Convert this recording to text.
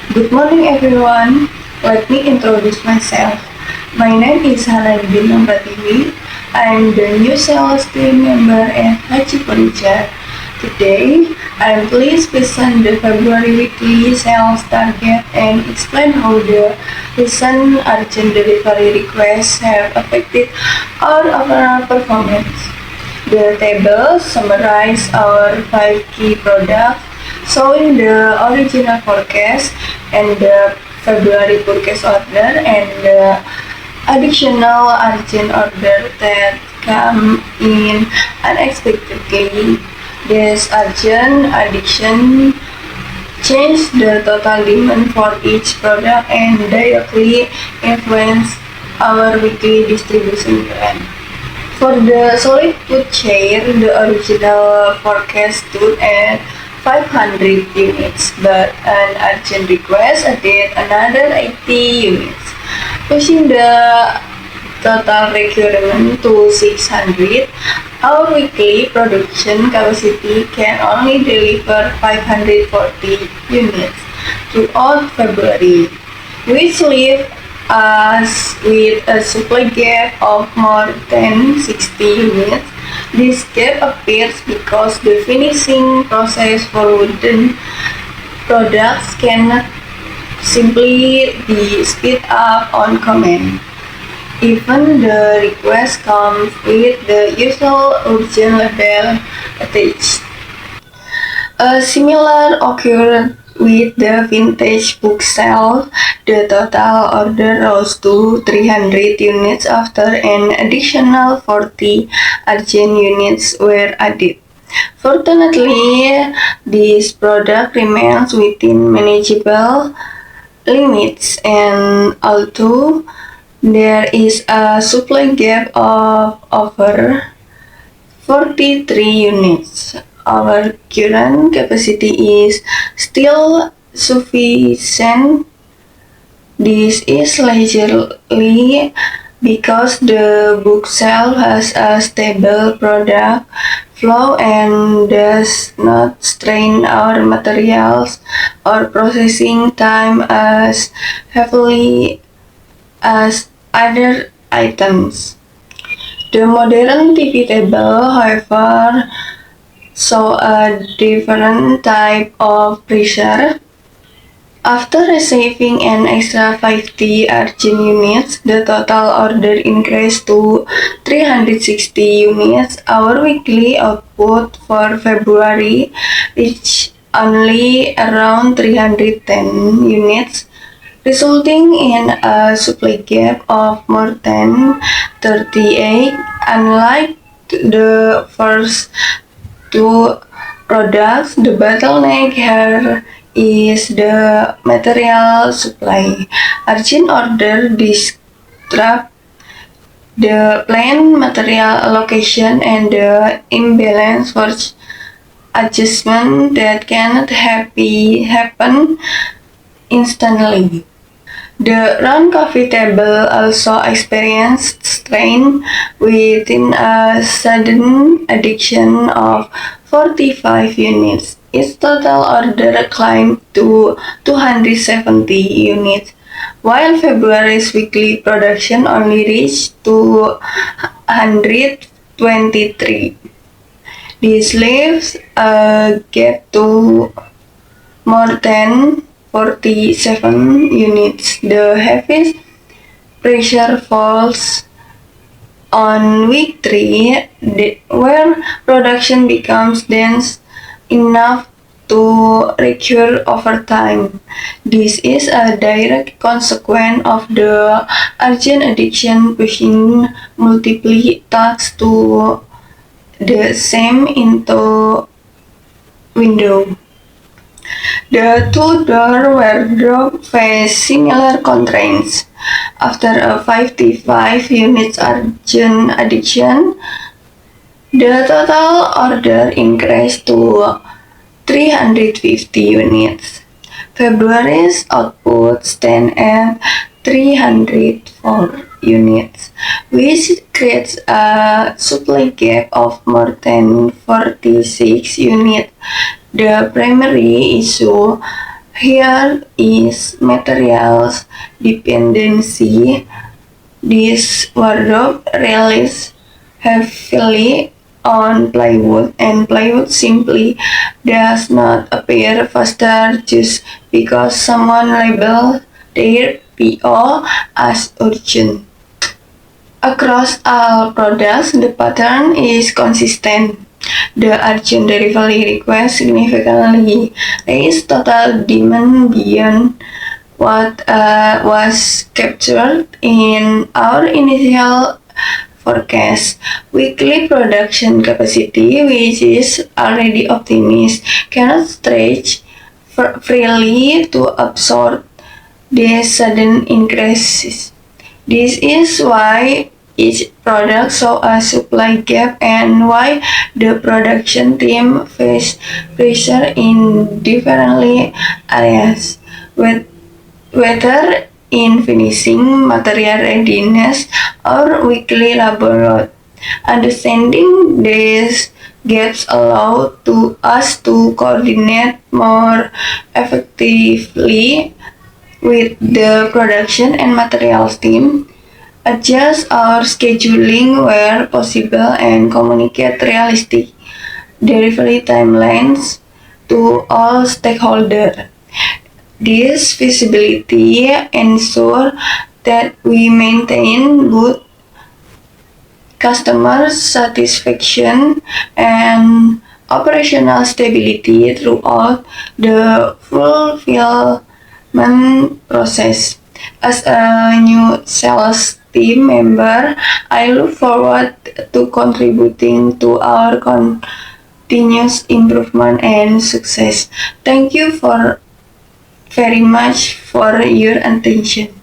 Good morning everyone. Let me introduce myself. My name is Hanaudin Pratiwi. I am the new sales team member at Haji Furniture. Today, I am pleased to present the February weekly sales target and explain how the recent urgent delivery requests have affected our overall performance. The table summarizes our 5 key products, showing the original forecast and the February purchase order and the additional urgent order that come in unexpectedly. This urgent addition change the total demand for each product and directly influence our weekly distribution plan. For the solid wood chair, the original forecast stood at 500 units, but an urgent request added another 80 units, pushing the total requirement to 600. Our weekly production capacity can only deliver 540 units throughout February, which leaves us with a supply gap of more than 60 units. This gap appears because the finishing process for wooden products cannot simply be speed up on command. Even the request comes with the usual urgent label attached. A similar occurred with the vintage bookshelf. The total order rose to 300 units after an additional 40 urgent units were added. Fortunately, this product remains within manageable limits, and although there is a supply gap of over 43 units, our current capacity is still sufficient. This is largely because the bookshelf has a stable product flow and does not strain our materials or processing time as heavily as other items. The modern TV table, however, saw a different type of pressure. After receiving an extra 50 urgent units, the total order increased to 360 units. Our weekly output for February reached only around 310 units, resulting in a supply gap of more than 38. Unlike the first two products, the bottleneck here is the material supply. Urgent order disrupt the planned material allocation and the imbalance for adjustment that cannot happen instantly. The round coffee table also experienced strain within a sudden addition of 45 units. Its total order climbed to 270 units, while February's weekly production only reached 223. This leaves a gap to more than 47 units. The heaviest pressure falls on week 3, where production becomes dense enough to recur over time. This is a direct consequence of the urgent addiction pushing multiple tasks to the same into window. The two-door wardrobe face similar constraints. After a 55 units urgent addition, the total order increased to 350 units. February's output stands at 304 units, which creates a supply gap of more than 46 units. The primary issue Here is materials dependency. This wardrobe relies heavily on plywood, and plywood simply does not appear faster just because someone labeled their PO as urgent. Across all products, the pattern is consistent. The urgent delivery request significantly raised total demand beyond what was captured in our initial forecast. Weekly production capacity, which is already optimistic, cannot stretch freely to absorb these sudden increases. This is why each product saw a supply gap and why the production team faced pressure in different areas. Whether in finishing, material readiness, or weekly labor load. Understanding these gaps allow us to coordinate more effectively with the production and materials team, adjust our scheduling where possible, and communicate realistic delivery timelines to all stakeholders. This visibility ensures that we maintain good customer satisfaction and operational stability throughout the fulfillment process. As a new sales team member, I look forward to contributing to our continuous improvement and success. Thank you for very much for your attention.